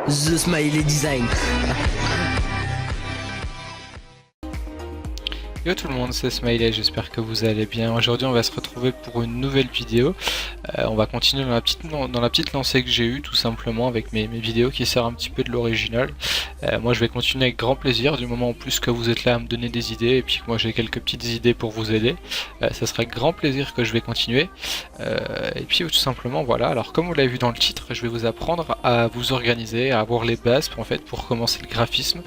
The Smiley Design. Yo tout le monde, c'est Smiley, j'espère que vous allez bien. Aujourd'hui on va se retrouver pour une nouvelle vidéo. On va continuer dans la petite lancée que j'ai eue tout simplement avec mes vidéos qui servent un petit peu de l'original. Moi je vais continuer avec grand plaisir du moment en plus que vous êtes là à me donner des idées et puis que moi j'ai quelques petites idées pour vous aider. Ça sera avec grand plaisir que je vais continuer. Et puis tout simplement voilà, alors comme vous l'avez vu dans le titre, je vais vous apprendre à vous organiser, à avoir les bases pour commencer le graphisme.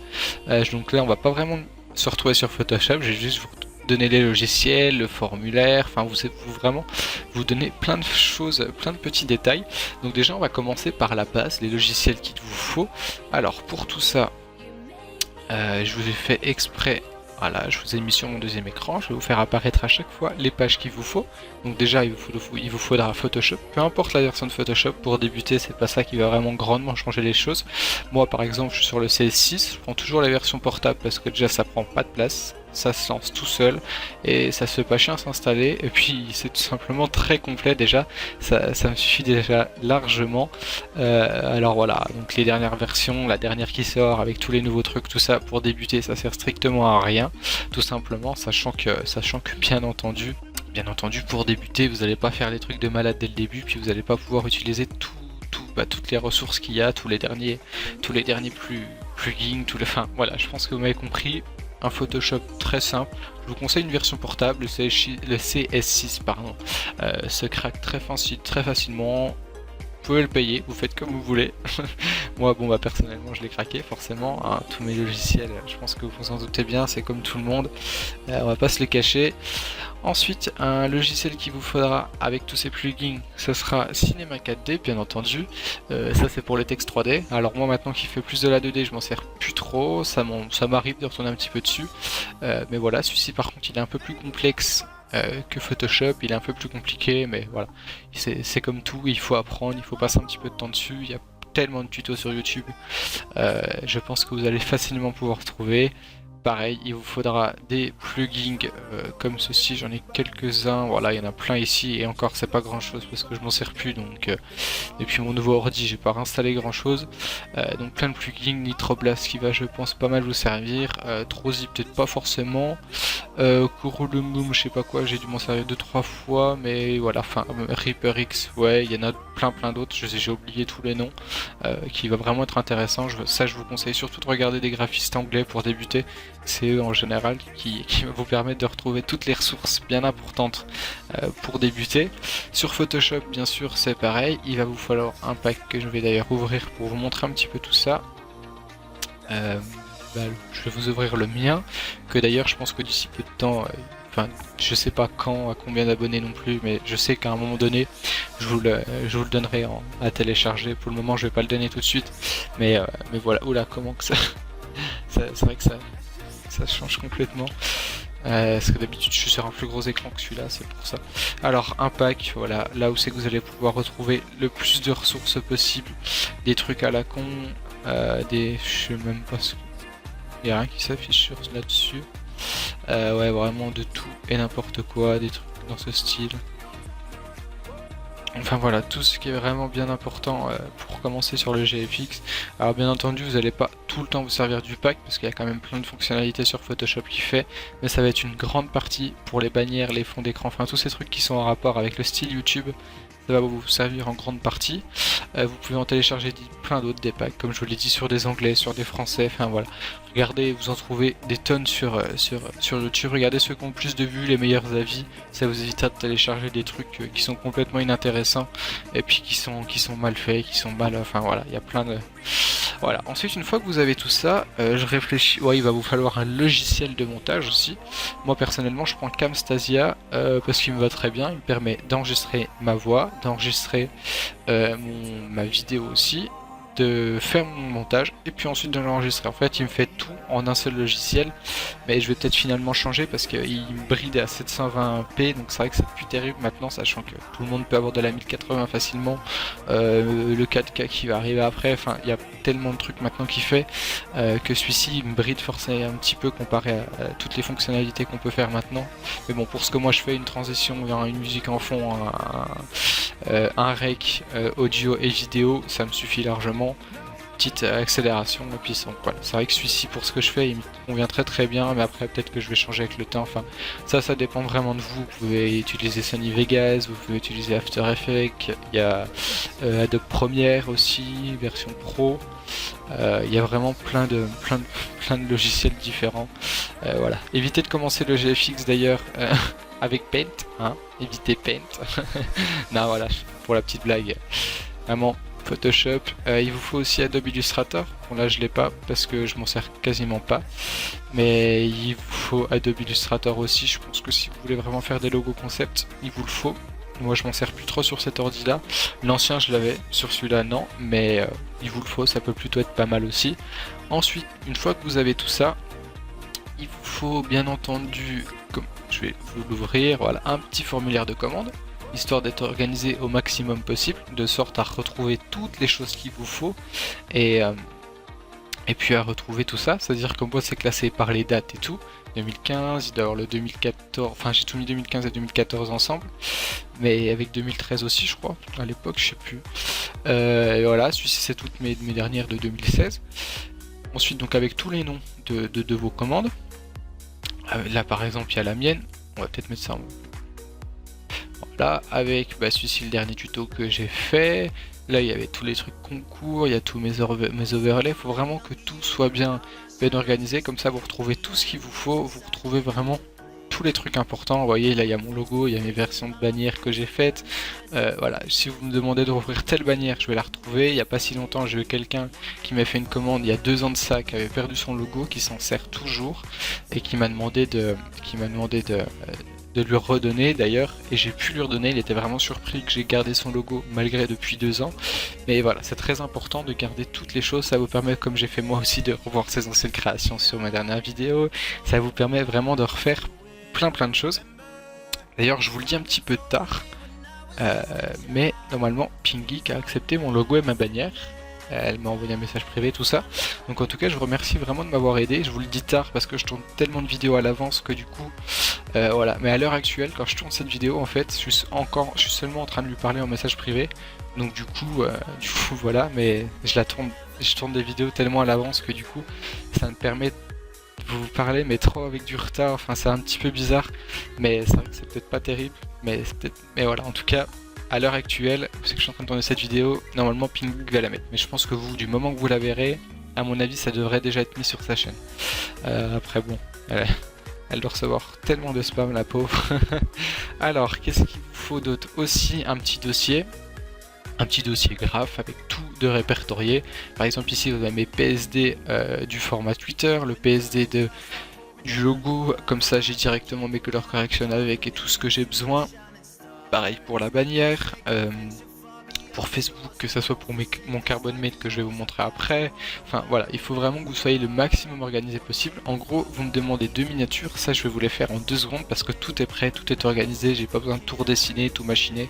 Donc là on va pas vraiment se retrouver sur Photoshop, j'ai juste vous donner les logiciels, le formulaire, enfin vous donner plein de choses, plein de petits détails. Donc déjà on va commencer par la base, les logiciels qu'il vous faut. Alors pour tout ça, je vous ai fait exprès, voilà, je vous ai mis sur mon deuxième écran, je vais vous faire apparaître à chaque fois les pages qu'il vous faut. Donc déjà il vous faudra Photoshop, peu importe la version de Photoshop, pour débuter c'est pas ça qui va vraiment grandement changer les choses. Moi par exemple je suis sur le CS6, je prends toujours la version portable parce que déjà ça prend pas de place, ça se lance tout seul et ça se fait pas chier à s'installer et puis c'est tout simplement très complet déjà, ça me suffit déjà largement. Alors voilà, donc les dernières versions, la dernière qui sort avec tous les nouveaux trucs, tout ça pour débuter ça sert strictement à rien, tout simplement, sachant que bien entendu pour débuter vous n'allez pas faire les trucs de malade dès le début, puis vous n'allez pas pouvoir utiliser toutes les ressources qu'il y a, tous les derniers plugins, enfin voilà, je pense que vous m'avez compris. Un Photoshop très simple, je vous conseille une version portable, le CS6 pardon, se craque très facilement. Vous pouvez le payer, vous faites comme vous voulez. Moi personnellement je l'ai craqué forcément, hein, tous mes logiciels, je pense que vous vous en doutez bien, c'est comme tout le monde, on va pas se le cacher. Ensuite, un logiciel qu'il vous faudra avec tous ces plugins, ce sera Cinema 4D bien entendu. Ça c'est pour les textes 3D. Alors moi maintenant qui fait plus de la 2D, je m'en sers plus trop, ça m'arrive de retourner un petit peu dessus. Mais voilà, celui-ci par contre il est un peu plus complexe que Photoshop, il est un peu plus compliqué, mais voilà, c'est comme tout, il faut apprendre, il faut passer un petit peu de temps dessus, il y a tellement de tutos sur YouTube, je pense que vous allez facilement pouvoir trouver. Pareil, il vous faudra des plugins comme ceci, j'en ai quelques-uns, voilà, il y en a plein ici, et encore c'est pas grand chose parce que je m'en sers plus, donc depuis mon nouveau ordi j'ai pas réinstallé grand chose, donc plein de plugins, Nitroblast qui va je pense pas mal vous servir, Trozy peut-être pas forcément, Kurulum, je sais pas quoi, j'ai dû m'en servir 2-3 fois, mais voilà, enfin Reaper X, ouais, il y en a plein d'autres, j'ai oublié tous les noms, qui va vraiment être intéressant. Je vous conseille surtout de regarder des graphistes anglais pour débuter, c'est eux en général qui va vous permettre de retrouver toutes les ressources bien importantes pour débuter. Sur Photoshop bien sûr c'est pareil, il va vous falloir un pack que je vais d'ailleurs ouvrir pour vous montrer un petit peu tout ça. Je vais vous ouvrir le mien, que d'ailleurs je pense que d'ici peu de temps, enfin je sais pas quand, à combien d'abonnés non plus, mais je sais qu'à un moment donné je vous le donnerai à télécharger. Pour le moment je vais pas le donner tout de suite, mais voilà, oula comment que ça, c'est vrai que ça change complètement. Parce que d'habitude je suis sur un plus gros écran que celui-là, c'est pour ça. Alors un pack, voilà, là où c'est que vous allez pouvoir retrouver le plus de ressources possible, des trucs à la con, je sais même pas ce... Il n'y a rien qui s'affiche là-dessus. Ouais, vraiment de tout et n'importe quoi, des trucs dans ce style. Enfin voilà, tout ce qui est vraiment bien important pour commencer sur le GFX. Alors bien entendu, vous n'allez pas tout le temps vous servir du pack parce qu'il y a quand même plein de fonctionnalités sur Photoshop qui fait, mais ça va être une grande partie pour les bannières, les fonds d'écran, enfin tous ces trucs qui sont en rapport avec le style YouTube. Ça va vous servir en grande partie. Vous pouvez en télécharger plein d'autres, des packs, comme je vous l'ai dit, sur des anglais, sur des français, enfin voilà. Regardez, vous en trouvez des tonnes sur YouTube, regardez ceux qui ont le plus de vues, les meilleurs avis, ça vous évitera de télécharger des trucs qui sont complètement inintéressants, et puis qui sont mal faits, qui sont mal, enfin voilà, il y a plein de... Voilà, ensuite une fois que vous avez tout ça, je réfléchis, ouais il va vous falloir un logiciel de montage aussi. Moi personnellement je prends Camtasia parce qu'il me va très bien, il me permet d'enregistrer ma voix, d'enregistrer ma vidéo aussi, de faire mon montage et puis ensuite de l'enregistrer. En fait il me fait tout en un seul logiciel, mais je vais peut-être finalement changer parce qu'il me bride à 720p, donc c'est vrai que c'est plus terrible maintenant, sachant que tout le monde peut avoir de la 1080 facilement, le 4K qui va arriver après, enfin il y a tellement de trucs maintenant qu'il fait que celui-ci me bride forcément un petit peu comparé à toutes les fonctionnalités qu'on peut faire maintenant. Mais bon, pour ce que moi je fais, une transition vers une musique en fond, un rec audio et vidéo, ça me suffit largement. petite accélération, et puis donc, voilà. C'est vrai que celui-ci, pour ce que je fais, il me convient très bien, mais après peut-être que je vais changer avec le temps, enfin ça dépend vraiment de vous. Vous pouvez utiliser Sony Vegas, vous pouvez utiliser After Effects, il y a Adobe Premiere aussi, version pro. Il y a vraiment plein de logiciels différents. Voilà. Évitez de commencer le GFX d'ailleurs avec Paint, hein. Évitez Paint. Non, voilà, pour la petite blague. Vraiment, Photoshop. Il vous faut aussi Adobe Illustrator. Bon, là je l'ai pas parce que je m'en sers quasiment pas. Mais il vous faut Adobe Illustrator aussi. Je pense que si vous voulez vraiment faire des logos concept, il vous le faut. Moi je m'en sers plus trop sur cet ordi là. L'ancien je l'avais, sur celui-là non, mais il vous le faut, ça peut plutôt être pas mal aussi. Ensuite, une fois que vous avez tout ça, il vous faut bien entendu, comme je vais vous l'ouvrir, voilà, un petit formulaire de commande, histoire d'être organisé au maximum possible, de sorte à retrouver toutes les choses qu'il vous faut, et puis à retrouver tout ça, c'est-à-dire que moi c'est classé par les dates et tout. 2015, il doit y avoir le 2014, enfin j'ai tout mis 2015 et 2014 ensemble, mais avec 2013 aussi je crois, à l'époque je sais plus. Et voilà, celui-ci c'est toutes mes dernières de 2016. Ensuite donc avec tous les noms de vos commandes. Là par exemple il y a la mienne, on va peut-être mettre ça en... Voilà, avec celui-ci le dernier tuto que j'ai fait. Là il y avait tous les trucs concours, il y a tous mes overlays, il faut vraiment que tout soit bien organisé, comme ça vous retrouvez tout ce qu'il vous faut, vous retrouvez vraiment tous les trucs importants. Vous voyez là il y a mon logo, il y a mes versions de bannières que j'ai faites. Voilà, si vous me demandez de rouvrir telle bannière, je vais la retrouver. Il n'y a pas si longtemps j'ai eu quelqu'un qui m'a fait une commande il y a 2 ans de ça, qui avait perdu son logo, qui s'en sert toujours et qui m'a demandé de lui redonner d'ailleurs, et j'ai pu lui redonner. Il était vraiment surpris que j'ai gardé son logo malgré depuis 2 ans. Mais voilà, c'est très important de garder toutes les choses, ça vous permet, comme j'ai fait moi aussi, de revoir ses anciennes créations sur ma dernière vidéo. Ça vous permet vraiment de refaire plein de choses. D'ailleurs je vous le dis un petit peu tard, mais normalement PingGeek a accepté mon logo et ma bannière. Elle m'a envoyé un message privé, tout ça. Donc en tout cas je vous remercie vraiment de m'avoir aidé. Je vous le dis tard parce que je tourne tellement de vidéos à l'avance que du coup voilà. Mais à l'heure actuelle, quand je tourne cette vidéo, en fait je suis seulement en train de lui parler en message privé. Donc du coup voilà. Mais je tourne des vidéos tellement à l'avance que du coup ça me permet de vous parler, mais trop avec du retard. Enfin c'est un petit peu bizarre, mais c'est vrai que c'est peut-être pas terrible, mais voilà, en tout cas à l'heure actuelle, c'est que je suis en train de tourner cette vidéo, normalement PingGeek va la mettre, mais je pense que vous, du moment que vous la verrez, à mon avis ça devrait déjà être mis sur sa chaîne. Après bon, elle doit recevoir tellement de spam, la pauvre. Alors qu'est-ce qu'il vous faut d'autre? Aussi un petit dossier graph avec tout de répertorié. Par exemple ici vous avez mes PSD du format Twitter, le PSD du logo, comme ça j'ai directement mes color correction avec et tout ce que j'ai besoin. Pareil pour la bannière, pour Facebook, que ça soit pour mon Carbon Mate que je vais vous montrer après. Enfin voilà, il faut vraiment que vous soyez le maximum organisé possible. En gros, vous me demandez 2 miniatures, ça je vais vous les faire en 2 secondes parce que tout est prêt, tout est organisé, j'ai pas besoin de tout redessiner, tout machiner.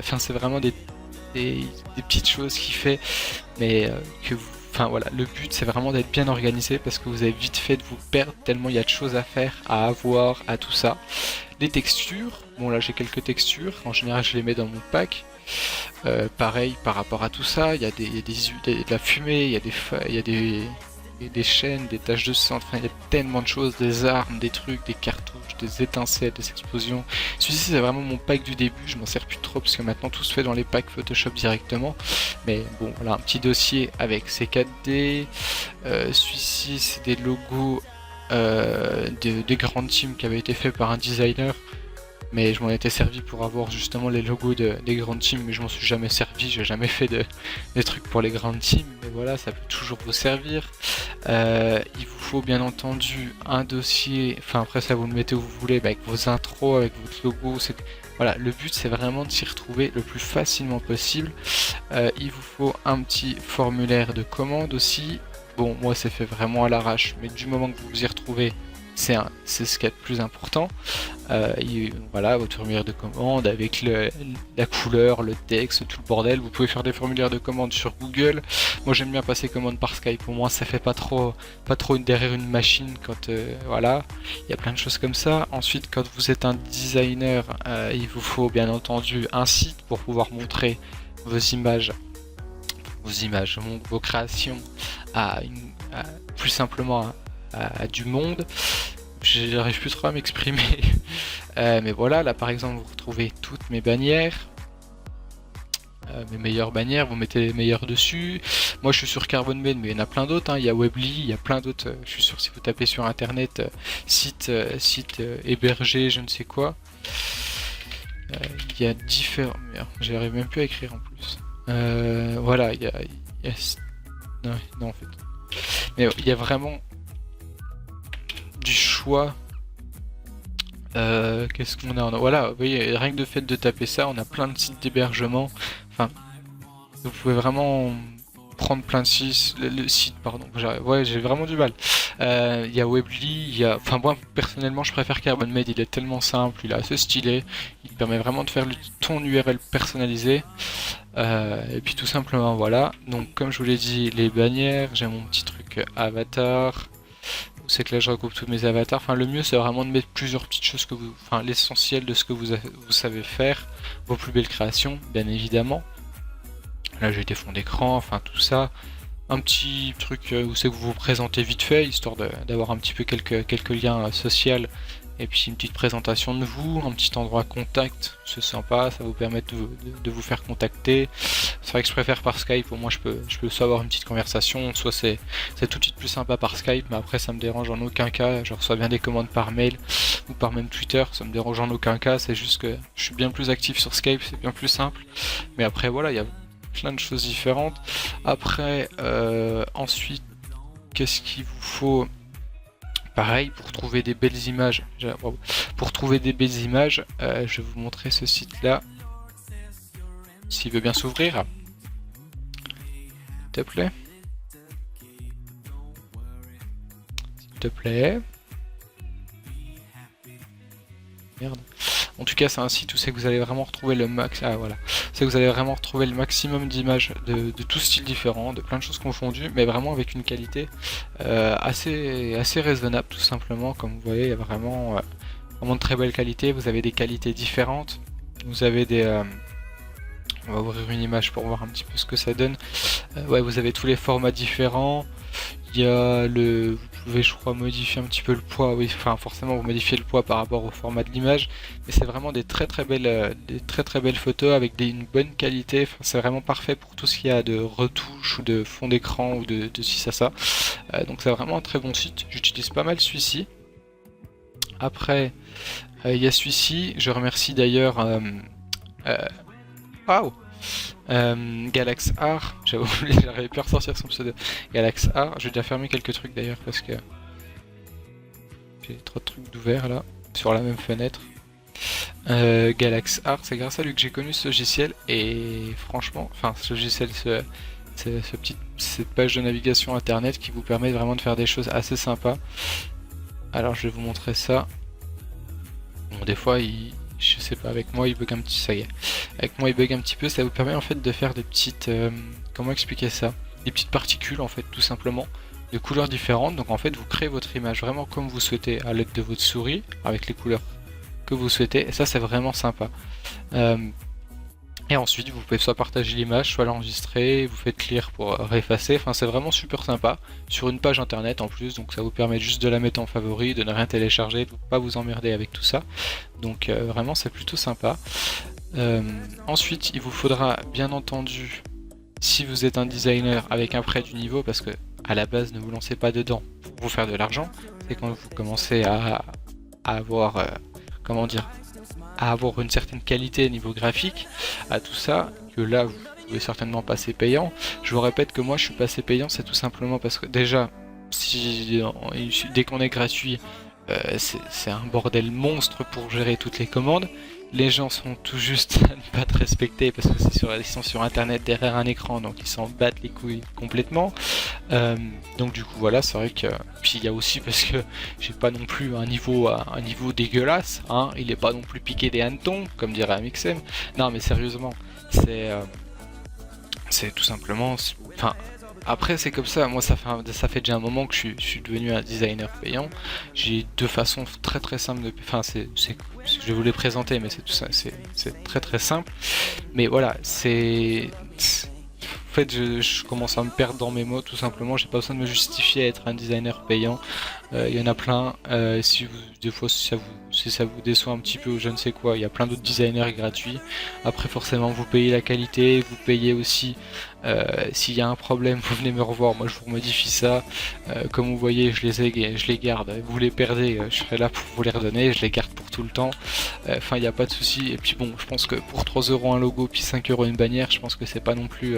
Enfin c'est vraiment des petites choses qui fait, mais que vous... Enfin voilà, le but c'est vraiment d'être bien organisé parce que vous avez vite fait de vous perdre tellement il y a de choses à faire, à avoir, à tout ça. Les textures, bon là j'ai quelques textures, en général je les mets dans mon pack. Pareil par rapport à tout ça, il y a de la fumée, il y a des chaînes, des taches de sang, enfin il y a tellement de choses, des armes, des trucs, des cartouches, des étincelles, des explosions. Celui-ci c'est vraiment mon pack du début, je m'en sers plus trop parce que maintenant tout se fait dans les packs Photoshop directement. Mais bon voilà, un petit dossier avec ces 4D. Celui-ci c'est des logos des grandes teams qui avaient été faits par un designer. Mais je m'en étais servi pour avoir justement les logos des grandes teams, mais je m'en suis jamais servi, j'ai jamais fait des trucs pour les grandes teams, mais voilà, ça peut toujours vous servir. Il vous faut bien entendu un dossier, enfin après ça vous le mettez où vous voulez, avec vos intros, avec votre logo, voilà, le but c'est vraiment de s'y retrouver le plus facilement possible. Il vous faut un petit formulaire de commande aussi. Bon, moi c'est fait vraiment à l'arrache, mais du moment que vous vous y retrouvez, c'est ce qu'il y a de plus important. Voilà, votre formulaire de commande avec la couleur, le texte, tout le bordel. Vous pouvez faire des formulaires de commande sur Google. Moi j'aime bien passer commande par Skype, pour moi ça fait pas trop derrière une machine quand voilà, il y a plein de choses comme ça. Ensuite, quand vous êtes un designer, il vous faut bien entendu un site pour pouvoir montrer vos images vos images, vos créations plus simplement à du monde. J'arrive plus trop à m'exprimer. Mais voilà, là par exemple vous retrouvez toutes mes bannières. Mes meilleures bannières, vous mettez les meilleures dessus. Moi je suis sur Carbonmade, mais il y en a plein d'autres, hein. Il y a Weebly, il y a plein d'autres. Je suis sûr si vous tapez sur internet site hébergé, je ne sais quoi. Il y a différents. J'arrive même plus à écrire en plus. Voilà, il y a... Non, en fait. Mais il y a vraiment du choix. Qu'est-ce qu'on a? Voilà, vous voyez, rien que de fait de taper ça, on a plein de sites d'hébergement. Enfin, vous pouvez vraiment prendre plein de sites. Le site, pardon. Ouais, j'ai vraiment du mal. Il y a Weebly, enfin moi personnellement, je préfère Carbonmade. Il est tellement simple, il est assez stylé. Il permet vraiment de faire ton URL personnalisé. Et puis tout simplement, voilà. Donc, comme je vous l'ai dit, les bannières. J'ai mon petit truc avatar. C'est que là je regroupe tous mes avatars. Enfin, le mieux c'est vraiment de mettre plusieurs petites choses que vous, enfin l'essentiel de ce que vous savez faire, vos plus belles créations, bien évidemment. Là j'ai des fonds d'écran, enfin tout ça. Un petit truc où c'est que vous vous présentez vite fait, histoire d'avoir un petit peu quelques liens sociaux. Et puis une petite présentation de vous, un petit endroit contact, c'est sympa, ça vous permet de vous faire contacter. C'est vrai que je préfère par Skype, au moins je peux soit avoir une petite conversation, soit c'est tout de suite plus sympa par Skype, mais après ça me dérange en aucun cas. Je reçois bien des commandes par mail ou par même Twitter, ça me dérange en aucun cas, c'est juste que je suis bien plus actif sur Skype, c'est bien plus simple. Mais après voilà, il y a plein de choses différentes. Après, ensuite, qu'est-ce qu'il vous faut? Pareil, pour trouver des belles images, je vais vous montrer ce site-là. S'il veut bien s'ouvrir. S'il te plaît. S'il te plaît. Merde. En tout cas, c'est un site où c'est que vous allez vraiment retrouver le max. Ah voilà. C'est que vous allez vraiment retrouver le maximum d'images de tout style différent, de plein de choses confondues, mais vraiment avec une qualité assez raisonnable tout simplement. Comme vous voyez, il y a vraiment de très belle qualité. Vous avez des qualités différentes. Vous avez des on va ouvrir une image pour voir un petit peu ce que ça donne. Ouais, vous avez tous les formats différents. Il y a vous pouvez je crois modifier un petit peu le poids, oui, enfin forcément vous modifiez le poids par rapport au format de l'image, mais c'est vraiment des très belles photos avec une bonne qualité. Enfin, c'est vraiment parfait pour tout ce qu'il y a de retouches ou de fond d'écran ou de ci ça. Donc c'est vraiment un très bon site, j'utilise pas mal celui-ci. Après il y a celui-ci, je remercie d'ailleurs waouh, GalaxArt, j'arrivais plus à ressortir son pseudo. GalaxArt, je vais déjà fermer quelques trucs d'ailleurs parce que j'ai trop de trucs d'ouvert là, sur la même fenêtre. GalaxArt, c'est grâce à lui que j'ai connu ce logiciel et franchement, enfin ce logiciel, cette page de navigation internet qui vous permet vraiment de faire des choses assez sympas. Alors je vais vous montrer ça. Bon, des fois je sais pas, avec moi il bug un petit, ça y est. Avec moi il bug un petit peu, ça vous permet en fait de faire des petites, comment expliquer ça? Des petites particules en fait, tout simplement, de couleurs différentes. Donc en fait vous créez votre image vraiment comme vous souhaitez à l'aide de votre souris, avec les couleurs que vous souhaitez, et ça c'est vraiment sympa. Et ensuite vous pouvez soit partager l'image, soit l'enregistrer, vous faites clear pour réeffacer, enfin c'est vraiment super sympa, sur une page internet en plus, donc ça vous permet juste de la mettre en favori, de ne rien télécharger, de ne pas vous emmerder avec tout ça, donc vraiment c'est plutôt sympa. Ensuite il vous faudra bien entendu, si vous êtes un designer avec un prêt du niveau, parce que à la base ne vous lancez pas dedans pour vous faire de l'argent, c'est quand vous commencez à avoir, comment dire, à avoir une certaine qualité niveau graphique, à tout ça, que là vous pouvez certainement passer payant. Je vous répète que moi je suis passé payant, c'est tout simplement parce que déjà, dès qu'on est gratuit, c'est un bordel monstre pour gérer toutes les commandes. Les gens sont tout juste à ne pas te respecter parce que ils sont sur internet derrière un écran, donc ils s'en battent les couilles complètement. Donc du coup voilà, c'est vrai que puis il y a aussi parce que j'ai pas non plus un niveau dégueulasse, hein, il est pas non plus piqué des hannetons comme dirait Amixem. Non mais sérieusement, c'est tout simplement, enfin. Après c'est comme ça, moi ça fait déjà un moment que je suis devenu un designer payant. J'ai deux façons très simples de, enfin je vais vous les présenter, mais c'est tout ça, c'est très simple. Mais voilà, En fait, je commence à me perdre dans mes mots, tout simplement. J'ai pas besoin de me justifier à être un designer payant. Il y en a plein. Si vous, des fois, si ça vous déçoit un petit peu ou je ne sais quoi, il y a plein d'autres designers gratuits. Après, forcément, vous payez la qualité, vous payez aussi. S'il y a un problème, vous venez me revoir. Moi, je vous modifie ça. Comme vous voyez, je les garde. Vous les perdez, je serai là pour vous les redonner. Je les garde pour tout le temps. Enfin, il n'y a pas de souci. Et puis bon, je pense que pour 3 € un logo, puis 5 € une bannière, je pense que c'est pas non plus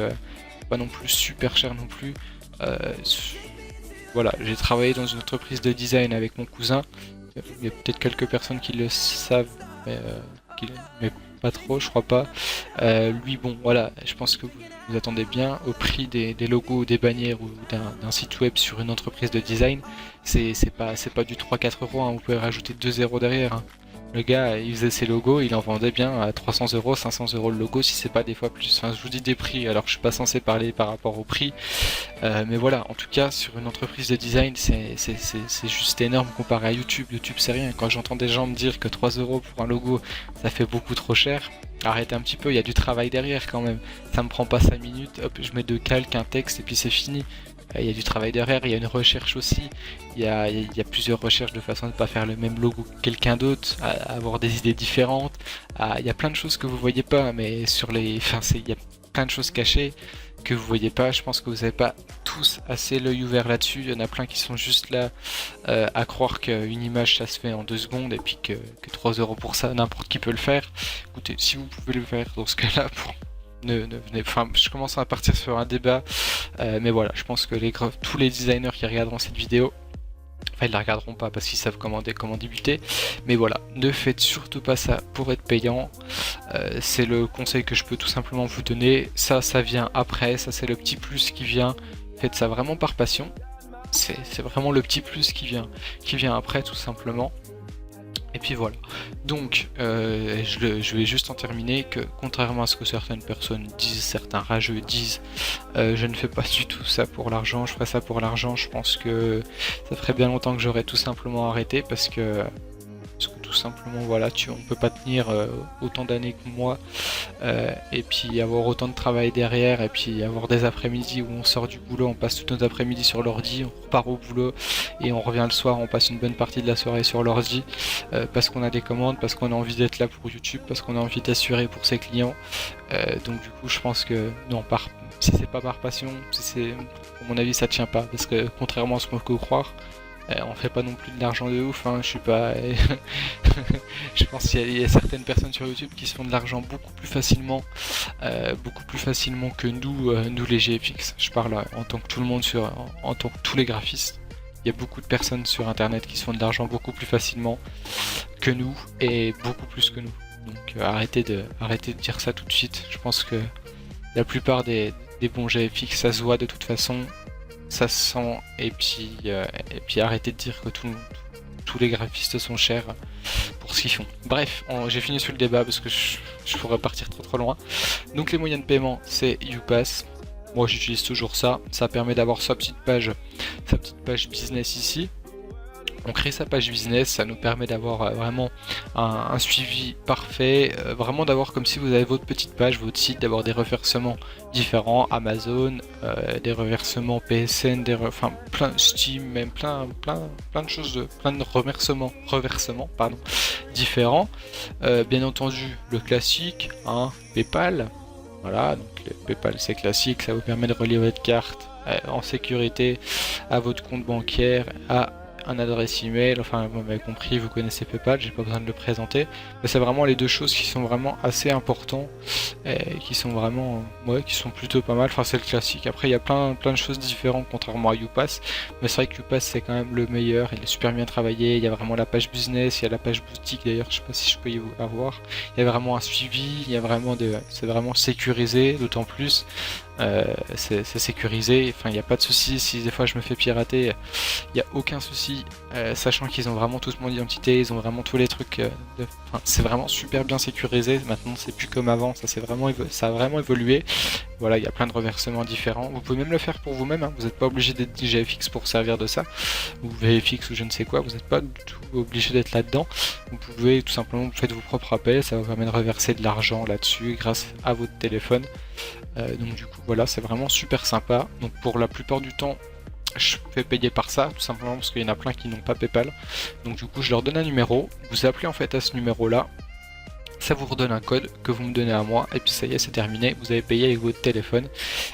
super cher non plus. Euh, voilà, j'ai travaillé dans une entreprise de design avec mon cousin. Il y a peut-être quelques personnes qui le savent, mais, mais pas trop, je crois pas. Lui, bon, voilà, je pense que vous attendez bien au prix des logos, des bannières ou d'un site web sur une entreprise de design. C'est pas du 3-4 €, hein, vous pouvez rajouter 2 € derrière. Hein. Le gars, il faisait ses logos, il en vendait bien à 300 €, 500 € le logo, si c'est pas des fois plus. Enfin, je vous dis des prix, alors je suis pas censé parler par rapport au prix. Mais voilà, en tout cas, sur une entreprise de design, c'est juste énorme comparé à YouTube. YouTube, c'est rien. Quand j'entends des gens me dire que 3 € pour un logo, ça fait beaucoup trop cher, arrêtez un petit peu, il y a du travail derrière quand même. Ça me prend pas 5 minutes, hop, je mets deux calques, un texte et puis c'est fini. Il y a du travail derrière, il y a une recherche aussi. Il y a plusieurs recherches de façon de ne pas faire le même logo que quelqu'un d'autre, à avoir des idées différentes. Il y a plein de choses que vous voyez pas, mais il y a plein de choses cachées que vous voyez pas. Je pense que vous n'avez pas tous assez l'œil ouvert là-dessus. Il y en a plein qui sont juste là à croire qu'une image ça se fait en 2 secondes et puis que 3 € pour ça, n'importe qui peut le faire. Écoutez, si vous pouvez le faire dans ce cas-là, enfin, je commence à partir sur un débat, mais voilà, je pense que tous les designers qui regarderont cette vidéo, enfin ils la regarderont pas parce qu'ils savent comment débuter, mais voilà, ne faites surtout pas ça pour être payant. C'est le conseil que je peux tout simplement vous donner. Ça vient après, ça c'est le petit plus qui vient. Faites ça vraiment par passion. C'est vraiment le petit plus qui vient après tout simplement. Et puis voilà. Donc, je vais juste en terminer que contrairement à ce que certaines personnes disent, certains rageux disent, je ne fais pas du tout ça pour l'argent. Je ferais ça pour l'argent. Je pense que ça ferait bien longtemps que j'aurais tout simplement arrêté parce que tout simplement voilà, on peut pas tenir autant d'années que moi et puis avoir autant de travail derrière et puis avoir des après-midi où on sort du boulot, on passe tout notre après-midi sur l'ordi, on repart au boulot et on revient le soir, on passe une bonne partie de la soirée sur l'ordi parce qu'on a des commandes, parce qu'on a envie d'être là pour YouTube, parce qu'on a envie d'assurer pour ses clients. Donc du coup je pense que non, si c'est pas par passion, à mon avis ça tient pas parce que contrairement à ce qu'on peut croire, on fait pas non plus de l'argent de ouf, hein, je suis pas. Je pense qu'il y a certaines personnes sur YouTube qui se font de l'argent beaucoup plus facilement que nous les GFX. Je parle en tant que tout le monde en tant que tous les graphistes. Il y a beaucoup de personnes sur internet qui se font de l'argent beaucoup plus facilement que nous et beaucoup plus que nous. Donc arrêtez de dire ça tout de suite. Je pense que la plupart des bons GFX, ça se voit de toute façon. Ça se sent et puis arrêtez de dire que tous les graphistes sont chers pour ce qu'ils font. Bref, j'ai fini sur le débat parce que je pourrais partir trop loin. Donc les moyens de paiement, c'est YouPass. Moi j'utilise toujours ça. Ça permet d'avoir sa petite page business ici. On crée sa page business, ça nous permet d'avoir vraiment un suivi parfait, vraiment d'avoir comme si vous avez votre petite page, votre site, d'avoir des reversements différents, Amazon, des reversements PSN, enfin plein Steam, même plein de choses, plein de reversements différents. Bien entendu le classique, hein, PayPal. Voilà, donc le PayPal c'est classique, ça vous permet de relier votre carte en sécurité à votre compte bancaire, à un adresse email, enfin vous m'avez compris, vous connaissez PayPal, j'ai pas besoin de le présenter, mais c'est vraiment les deux choses qui sont vraiment assez importantes et qui sont vraiment qui sont plutôt pas mal. Enfin c'est le classique. Après il y a plein de choses différentes contrairement à YouPass, mais c'est vrai que YouPass c'est quand même le meilleur, il est super bien travaillé, il y a vraiment la page business, il y a la page boutique d'ailleurs, je sais pas si je peux y avoir, il y a vraiment un suivi, il y a vraiment c'est vraiment sécurisé, d'autant plus c'est sécurisé, enfin il n'y a pas de souci. Si des fois je me fais pirater, il n'y a aucun souci, sachant qu'ils ont vraiment toute mon identité, ils ont vraiment tous les trucs Enfin, c'est vraiment super bien sécurisé. Maintenant, c'est plus comme avant. Ça a vraiment évolué. Voilà, il y a plein de reversements différents. Vous pouvez même le faire pour vous-même, hein. Vous n'êtes pas obligé d'être DJFX pour servir de ça, ou VFX ou je ne sais quoi. Vous n'êtes pas du tout obligé d'être là-dedans. Vous pouvez tout simplement vous faites vos propres appels. Ça vous permet de reverser de l'argent là-dessus grâce à votre téléphone. Donc du coup, voilà, c'est vraiment super sympa. Donc pour la plupart du temps, je fais payer par ça, tout simplement parce qu'il y en a plein qui n'ont pas PayPal. Donc du coup, je leur donne un numéro. Vous appelez en fait à ce numéro-là. Ça vous redonne un code que vous me donnez à moi, et puis ça y est, c'est terminé, vous avez payé avec votre téléphone,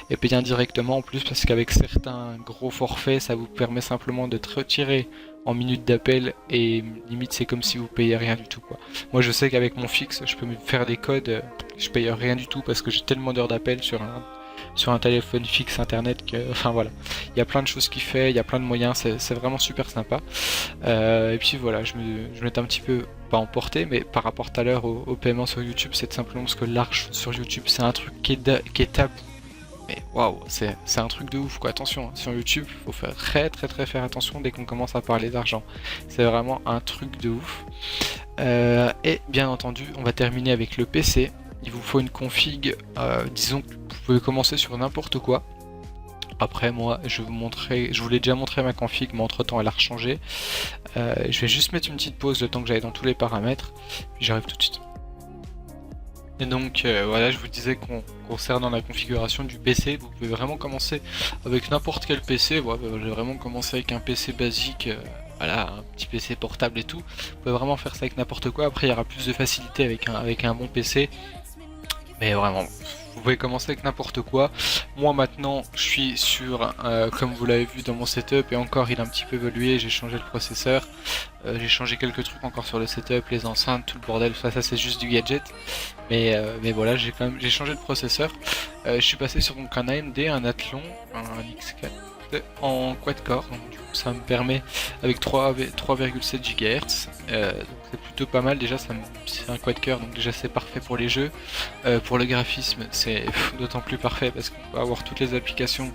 et payé indirectement en plus, parce qu'avec certains gros forfaits, ça vous permet simplement de te retirer en minutes d'appel, et limite c'est comme si vous payez rien du tout, quoi. Moi je sais qu'avec mon fixe, je peux me faire des codes, je paye rien du tout, parce que j'ai tellement d'heures d'appel sur un téléphone fixe internet que, enfin voilà, il y a plein de choses qu'il fait, il y a plein de moyens, c'est vraiment super sympa. Et puis voilà, je m'étais un petit peu pas emporté, mais par rapport tout à l'heure au paiement sur YouTube, c'est tout simplement parce que l'argent sur YouTube, c'est un truc qui est tabou. Mais waouh, c'est un truc de ouf, quoi. Attention, hein, sur YouTube, faut faire très faire attention dès qu'on commence à parler d'argent. C'est vraiment un truc de ouf. Et bien entendu, on va terminer avec le PC. Il vous faut une config, disons que vous pouvez commencer sur n'importe quoi. Après moi, je vous l'ai déjà montré ma config, mais entre temps elle a rechangé. Je vais juste mettre une petite pause le temps que j'aille dans tous les paramètres, puis j'arrive tout de suite. Et donc voilà, je vous disais qu'on concernant la configuration du PC, vous pouvez vraiment commencer avec n'importe quel PC. Ouais, j'ai vraiment commencé avec un PC basique, voilà, un petit PC portable et tout. Vous pouvez vraiment faire ça avec n'importe quoi. Après, il y aura plus de facilité avec un bon PC. Mais vraiment, vous pouvez commencer avec n'importe quoi. Moi maintenant, je suis sur, comme vous l'avez vu dans mon setup, et encore il a un petit peu évolué, j'ai changé le processeur, j'ai changé quelques trucs encore sur le setup, les enceintes, tout le bordel, ça c'est juste du gadget. Mais voilà, j'ai changé de processeur. Je suis passé sur donc un AMD, un Athlon, un X4 en quad-core, donc du coup ça me permet avec 3,7 GHz, donc c'est plutôt pas mal. Déjà c'est un quad-core, donc déjà c'est parfait pour les jeux. Pour le graphisme c'est d'autant plus parfait parce qu'on peut avoir toutes les applications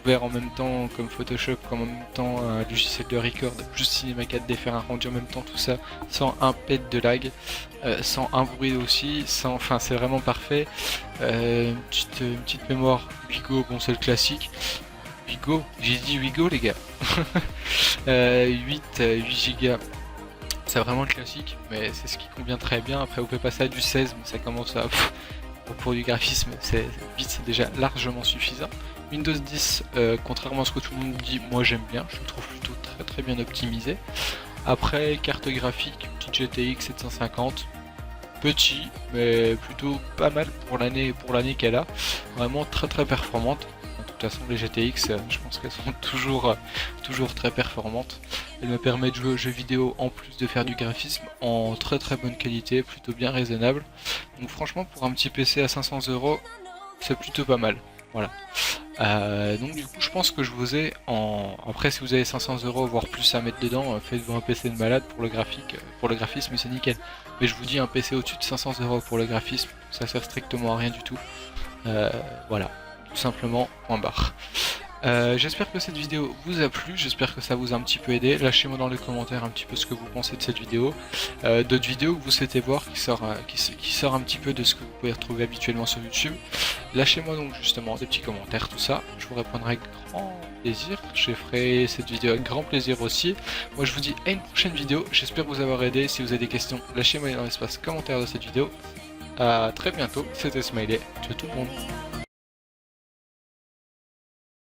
ouvertes en même temps, comme Photoshop, comme en même temps un logiciel de record, plus Cinema 4D, faire un rendu en même temps, tout ça sans un pet de lag, sans un bruit aussi, enfin c'est vraiment parfait. Une petite mémoire Wigo, bon c'est le classique. Wigo, j'ai dit Wigo les gars. 8 Go, c'est vraiment le classique, mais c'est ce qui convient très bien. Après vous pouvez passer à du 16, mais ça commence à... pour du graphisme, 8 c'est déjà largement suffisant. Windows 10, contrairement à ce que tout le monde dit, moi j'aime bien, je le trouve plutôt très bien optimisé. Après, carte graphique, petite GTX 750, petit, mais plutôt pas mal pour l'année qu'elle a, vraiment très performante. De toute façon les GTX, je pense qu'elles sont toujours très performantes. Elles me permettent de jouer aux jeux vidéo en plus de faire du graphisme en très bonne qualité, plutôt bien raisonnable. Donc franchement pour un petit PC à 500 €, c'est plutôt pas mal. Voilà. Donc du coup je pense que je vous ai Après si vous avez 500 € voire plus à mettre dedans, faites-vous un PC de malade pour le graphisme c'est nickel. Mais je vous dis un PC au-dessus de 500 € pour le graphisme, ça sert strictement à rien du tout. Voilà. Tout simplement, point barre. J'espère que cette vidéo vous a plu, j'espère que ça vous a un petit peu aidé. Lâchez-moi dans les commentaires un petit peu ce que vous pensez de cette vidéo. D'autres vidéos que vous souhaitez voir qui sort un petit peu de ce que vous pouvez retrouver habituellement sur YouTube. Lâchez-moi donc justement des petits commentaires, tout ça. Je vous répondrai avec grand plaisir. Je ferai cette vidéo avec grand plaisir aussi. Moi je vous dis à une prochaine vidéo, j'espère vous avoir aidé. Si vous avez des questions, lâchez-moi dans l'espace commentaire de cette vidéo. A très bientôt, c'était Smiley, ciao tout le monde.